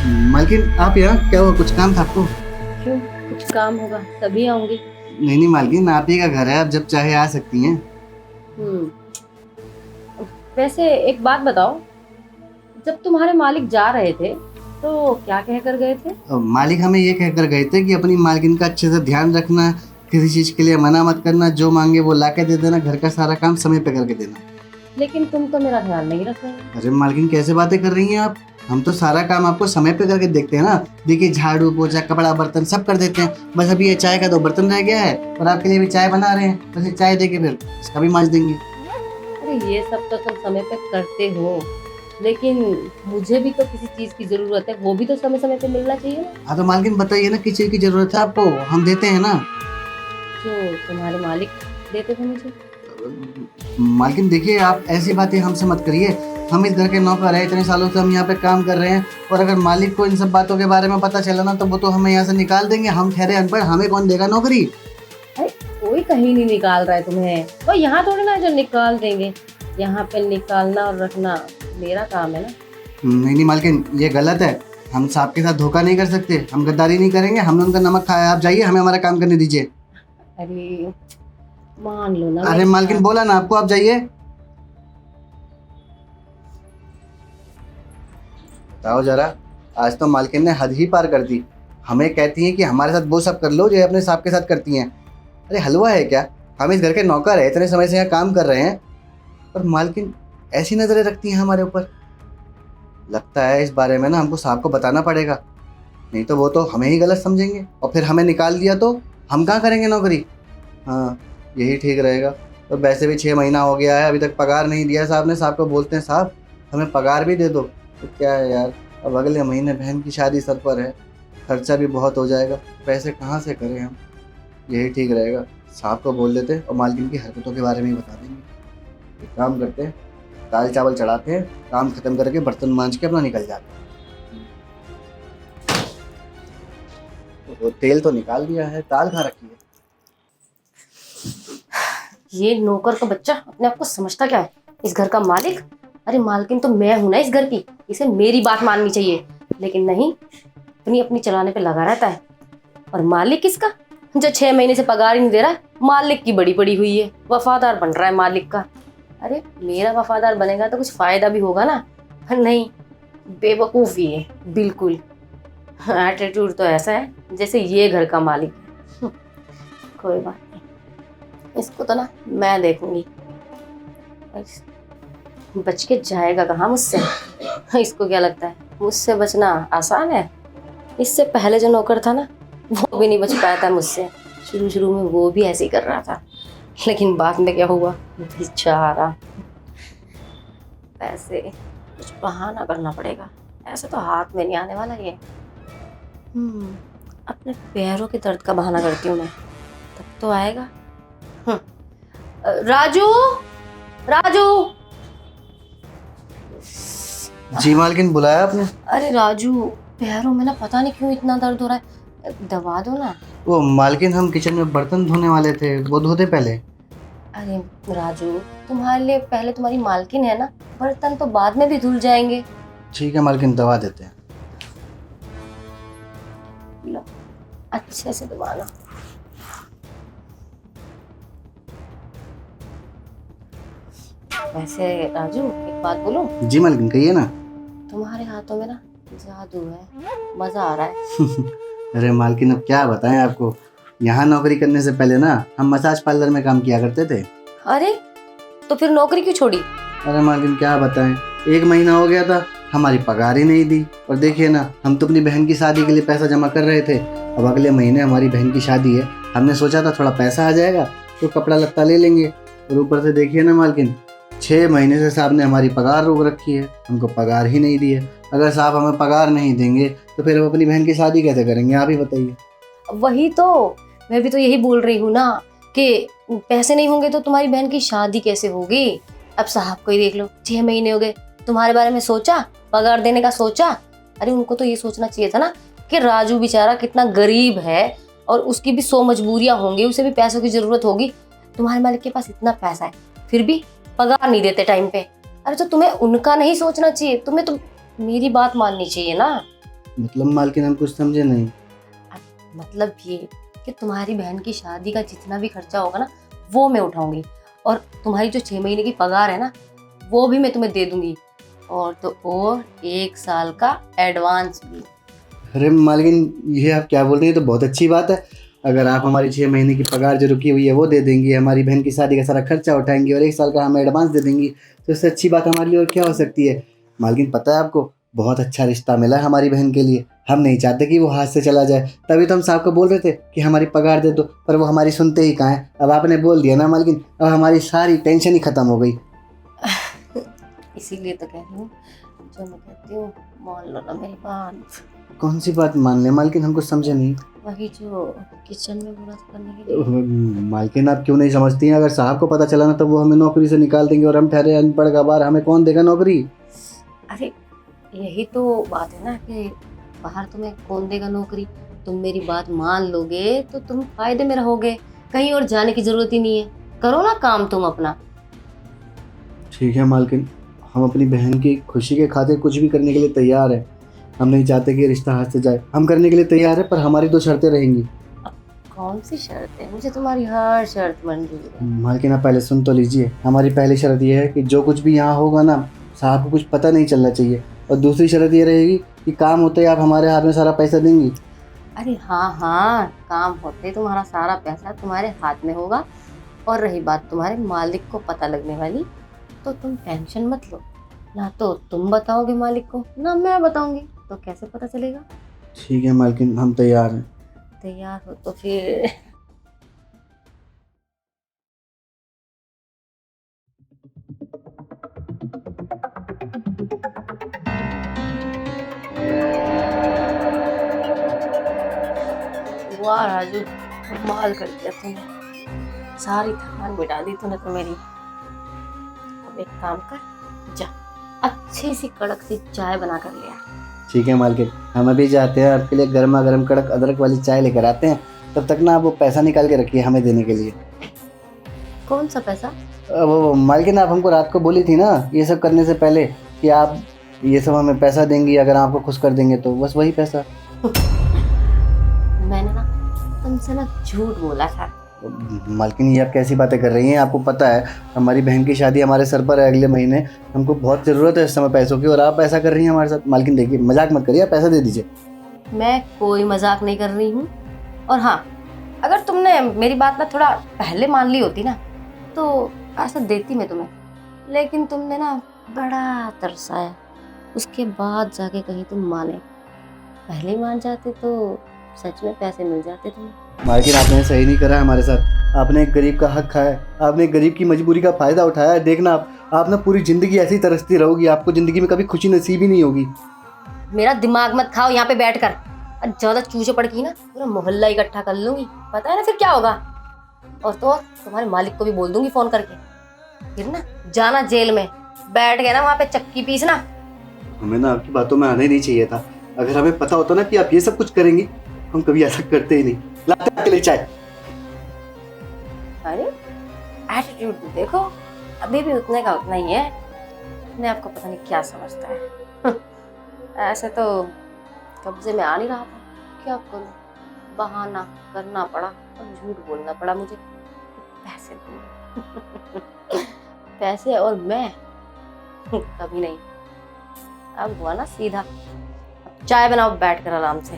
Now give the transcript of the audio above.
मालकिन आप यहाँ क्या हुआ, कुछ काम था आपको? क्यों? कुछ काम होगा तभी आऊंगी। नहीं नहीं मालकिन, आप ही का घर है, आप जब चाहे आ सकती हैं। हम्म। वैसे एक बात बताओ, जब तुम्हारे मालिक जा रहे थे तो क्या कह कर गए थे? मालिक हमें ये कहकर गए थे कि अपनी मालकिन का अच्छे से ध्यान रखना, किसी चीज़ के लिए मना मत करना, जो मांगे वो ला के दे देना, घर का सारा काम समय पे करके देना। लेकिन तुम तो मेरा ध्यान नहीं रख रहे हो। अरे मालकिन कैसे बातें कर रही हैं आप? हम तो सारा काम आपको समय पे करके देखते हैं ना। देखिए झाड़ू पोछा कपड़ा बर्तन सब कर देते हैं, बस अभी ये चाय का 2 बर्तन रह गया है और आपके लिए भी चाय बना रहे हैं, बस ये चाय दे के फिर इसका भी मांज देंगे। अरे ये सब तो तुम समय पे करते हो, लेकिन मुझे भी तो किसी चीज की जरूरत है, वो भी तो समय समय पे मिलना चाहिए ना। हाँ तो मालकिन बताइए ना, किस चीज़ की जरूरत है आपको, हम देते हैं ना। जो तुम्हारे मालिक देते थे मुझे। मालकिन देखिए, आप ऐसी बातें हमसे मत करिए। हम इस घर के नौकर हैं, इतने सालों से हम यहाँ पे काम कर रहे हैं, और अगर मालिक को इन सब बातों के बारे में पता चला ना तो वो तो हमें यहाँ से निकाल देंगे। हम ठहरे अनपढ़, हमें कौन देगा नौकरी? अरे कोई कहीं नहीं निकाल रहा है तुम्हें, वो यहाँ थोड़ी ना जो निकाल देंगे। यहाँ पे निकालना और रखना मेरा काम है ना। नहीं नहीं मालकिन, ये गलत है। हम साहब के साथ धोखा नहीं कर सकते, हम गद्दारी नहीं करेंगे, हमने उनका नमक खाया। आप जाइए, हमें हमारा काम करने दीजिए। अरे मान लो ना अरे मेरी मालकिन बात। बोला ना आपको, आप जाइए। बताओ जरा, आज तो मालकिन ने हद ही पार कर दी। हमें कहती हैं कि हमारे साथ वो सब कर लो जो अपने साहब के साथ करती हैं। अरे हलवा है क्या? हम इस घर के नौकर हैं, इतने समय से यहाँ काम कर रहे हैं, और मालकिन ऐसी नजरें रखती हैं हमारे ऊपर। लगता है इस बारे में ना हमको साहब को बताना पड़ेगा, नहीं तो वो तो हमें ही गलत समझेंगे और फिर हमें निकाल दिया तो हम कहाँ करेंगे नौकरी। हाँ, यही ठीक रहेगा। और वैसे भी 6 महीना हो गया है, अभी तक पगार नहीं दिया साहब ने। साहब को बोलते हैं साहब हमें पगार भी दे दो, तो क्या है यार, अब अगले महीने बहन की शादी सर पर है, खर्चा भी बहुत हो जाएगा, पैसे कहाँ से करें हम। यही ठीक रहेगा, साहब को बोल देते और मालकिन की हरकतों के बारे में ही बता देंगे। एक काम करते हैं, दाल चावल चढ़ाते हैं, काम खत्म करके बर्तन मांज के अपना निकल जाते हैं। तो तेल तो निकाल दिया है, दाल कहाँ रखी है? ये नौकर का बच्चा अपने आप को समझता क्या है, इस घर का मालिक। अरे मालकिन तो मैं हूं ना इस घर की, इसे मेरी बात माननी चाहिए। लेकिन नहीं, अपनी अपनी चलाने पे लगा रहता है। और मालिक किसका, जो 6 महीने से पगार ही नहीं दे रहा है, मालिक की बड़ी पड़ी हुई है, वफादार बन रहा है मालिक का। अरे मेरा वफादार बनेगा तो कुछ फायदा भी होगा ना। नहीं, बेवकूफ़ी है बिल्कुल। एटीट्यूड तो ऐसा है जैसे ये घर का मालिक है। कोई बात नहीं, इसको तो ना मैं देखूंगी। बच के जाएगा कहाँ मुझसे। इसको क्या लगता है मुझसे बचना आसान है? इससे पहले जो नौकर था ना, वो भी नहीं बच पाया था मुझसे। शुरू शुरू में वो भी ऐसे ही कर रहा था, लेकिन बाद में क्या हुआ बेचारा। ऐसे कुछ बहाना करना पड़ेगा, ऐसे तो हाथ में नहीं आने वाला ये। अपने पैरों के दर्द का बहाना करती हूँ मैं, तब तो आएगा। राजू, राजू। जी मालकिन, बुलाया आपने? अरे राजू, पैरों में ना पता नहीं क्यों इतना दर्द हो रहा है, दबा दो ना। वो मालकिन, हम किचन में बर्तन धोने वाले थे, वो धोते पहले। अरे राजू, तुम्हारे लिए पहले तुम्हारी मालकिन है ना, बर्तन तो बाद में भी धुल जाएंगे। ठीक है मालकिन, दबा देते हैं। लो, अच्छे से दबाना। वैसे राजू एक बात बोलूं, जी मालकिन कहिए ना। तुम्हारे हाथों में ना जादू है, मजा आ रहा है। अरे मालकिन, अब क्या बताएं आपको, यहाँ नौकरी करने से पहले ना हम मसाज पार्लर में काम किया करते थे। अरे तो फिर नौकरी क्यों छोड़ी? अरे मालकिन क्या बताएं, 1 महीना हो गया था, हमारी पगार ही नहीं दी। और देखिए ना, हम तो अपनी बहन की शादी के लिए पैसा जमा कर रहे थे। अब अगले महीने हमारी बहन की शादी है, हमने सोचा था थोड़ा पैसा आ जाएगा तो कपड़ा लत्ता ले लेंगे। और ऊपर से देखिए ना मालकिन, 6 महीने से साहब ने हमारी पगार रोक रखी है, हमको पगार ही नहीं दी है। अगर साहब हमें पगार नहीं देंगे तो फिर हम अपनी बहन की शादी कैसे करेंगे, आप ही बताइए। वही तो, मैं भी तो यही बोल रही हूँ ना कि पैसे नहीं होंगे तो तुम्हारी बहन की शादी कैसे होगी। अब साहब को ही देख लो, 6 महीने हो गए, तुम्हारे बारे में सोचा, पगार देने का सोचा? अरे उनको तो ये सोचना चाहिए था ना कि राजू बेचारा कितना गरीब है और उसकी भी 100 मजबूरियां होंगी, उसे भी पैसों की जरूरत होगी। तुम्हारे मालिक के पास इतना पैसा है फिर भी पगार नहीं देते टाइम पे। अरे तो तुम्हें उनका नहीं सोचना चाहिए, तुम्हें तो मेरी बात माननी चाहिए ना। मतलब मालकिन हम कुछ समझे नहीं। मतलब ये कि तुम्हारी बहन की शादी का जितना भी खर्चा होगा ना वो मैं उठाऊंगी, और तुम्हारी जो 6 महीने की पगार है ना वो भी मैं तुम्हें दे दूंगी, और तो और 1 साल का एडवांस भी। अरे मालकिन, ये आप क्या बोल रही हैं? तो बहुत अच्छी बात है। अगर आप हमारी 6 महीने की पगार जो रुकी हुई है वो दे देंगी, हमारी बहन की शादी का सारा खर्चा उठाएंगी और 1 साल का हमें एडवांस दे देंगी, तो इससे अच्छी बात हमारे लिए और क्या हो सकती है। मालकिन पता है आपको, बहुत अच्छा रिश्ता मिला है हमारी बहन के लिए। हम नहीं चाहते कि वो हाथ से चला जाए, तभी तो हम साहब को बोल रहे थे कि हमारी पगार दे दो, पर वो हमारी सुनते ही कहाँ है। अब आपने बोल दिया ना मालकिन, अब हमारी सारी टेंशन ही खत्म हो गई। इसीलिए तो कह रही हूँ, जो मैं कहती हूँ मान लो ना मेरी बात। कौन सी बात मान ले मालकिन, हम कुछ समझे नहीं। वही जो किचन में बोला था करने के लिए। मालकिन आप क्यों नहीं समझती हैं? अगर साहब को पता चला ना तो वो हमें नौकरी से निकाल देंगे और हम ठहरे अनपढ़ गवार, हमें कौन देगा नौकरी। अरे यही तो बात है ना कि बाहर तुम्हें कौन देगा नौकरी। तुम मेरी बात मान लोगे तो तुम फायदे में रहोगे, कहीं और जाने की जरूरत ही नहीं है। करो ना काम तुम अपना। ठीक है मालकिन, हम अपनी बहन की खुशी के खातिर कुछ भी करने के लिए तैयार हैं। हम नहीं चाहते कि ये रिश्ता हाथ से जाए, हम करने के लिए तैयार है, पर हमारी 2 शर्तें रहेंगी। कौन सी शर्त है? मुझे तुम्हारी हर शर्त मंजूर है। मालकिन आप पहले सुन तो लीजिए। हमारी पहली शर्त ये है कि जो कुछ भी यहाँ होगा ना, साहब को कुछ पता नहीं चलना चाहिए। और दूसरी शर्त ये रहेगी कि काम होते ही आप हमारे हाथ में सारा पैसा देंगी। अरे हाँ हाँ, काम होते तुम्हारा सारा पैसा तुम्हारे हाथ में होगा। और रही बात तुम्हारे मालिक को पता लगने वाली, तो तुम टेंशन मत लो। ना तो तुम बताओगे मालिक को, ना मैं बताऊंगी, तो कैसे पता चलेगा। ठीक है मालकिन, हम तैयार हैं। तैयार हो तो फिर वाह राजू, कमाल कर दिया तूने। सारी थकान मिटा दी तूने तो मेरी। अब एक काम कर, जा अच्छी सी कड़क सी चाय बना कर ले आ। ठीक है मालकिन, हम अभी जाते हैं, आपके लिए गर्मा गर्म कड़क अदरक वाली चाय लेकर आते हैं। तब तक ना आप वो पैसा निकाल के रखिए हमें देने के लिए। कौन सा पैसा? वो मालकिन, आप हमको रात को बोली थी ना ये सब करने से पहले कि आप ये सब हमें पैसा देंगी अगर आपको खुश कर देंगे, तो बस वही पैसा। मैंने ना तुमसे ना झूठ बोला था। मालकिन ये आप कैसी बातें कर रही हैं? आपको पता है हमारी बहन की शादी हमारे सर पर है अगले महीने। हमको बहुत ज़रूरत है इस समय पैसों की, और आप ऐसा कर रही हैं हमारे साथ। मालकिन देखिए, मजाक मत करिए, आप पैसा दे दीजिए। मैं कोई मजाक नहीं कर रही हूँ। और हाँ, अगर तुमने मेरी बात ना थोड़ा पहले मान ली होती ना तो पैसा देती मैं तुम्हें, लेकिन तुमने ना बड़ा तरसाया। उसके बाद जाके कहीं तुम माने। पहले ही मान जाते तो सच में पैसे मिल जाते तुम्हें। मालकिन आपने सही नहीं करा हमारे साथ। आपने एक गरीब का हक खाया, आपने एक गरीब की मजबूरी का फ़ायदा उठाया है। देखना आप ना पूरी ज़िंदगी ऐसी तरसती रहोगी, आपको ज़िंदगी में कभी खुशी नसीब ही नहीं होगी। मेरा दिमाग मत खाओ यहाँ पे बैठ कर। ज्यादा चूचे पड़की ना पूरा मोहल्ला इकट्ठा कर लूंगी, पता है ना फिर क्या होगा। और तो और तुम्हारे मालिक को भी बोल दूंगी फोन करके, फिर ना जाना जेल में, बैठ गए ना वहाँ पे चक्की पीसना। हमें ना आपकी बातों में आना ही नहीं चाहिए था। अगर हमें पता होता ना कि आप ये सब कुछ करेंगी, हम कभी ऐसा करते ही नहीं। लाते हैं आपके लिए चाय। अरे एटीट्यूड तो देखो, अभी भी उतने का उतना ही है। अपने आपको पता नहीं क्या समझता है। ऐसे तो कब्जे में आ नहीं रहा था, क्या करूं, बहाना करना पड़ा और झूठ बोलना पड़ा मुझे। पैसे दूंगी पैसे, और मैं कभी नहीं। अब हुआ ना सीधा। अब चाय बनाओ बैठ कर आराम से।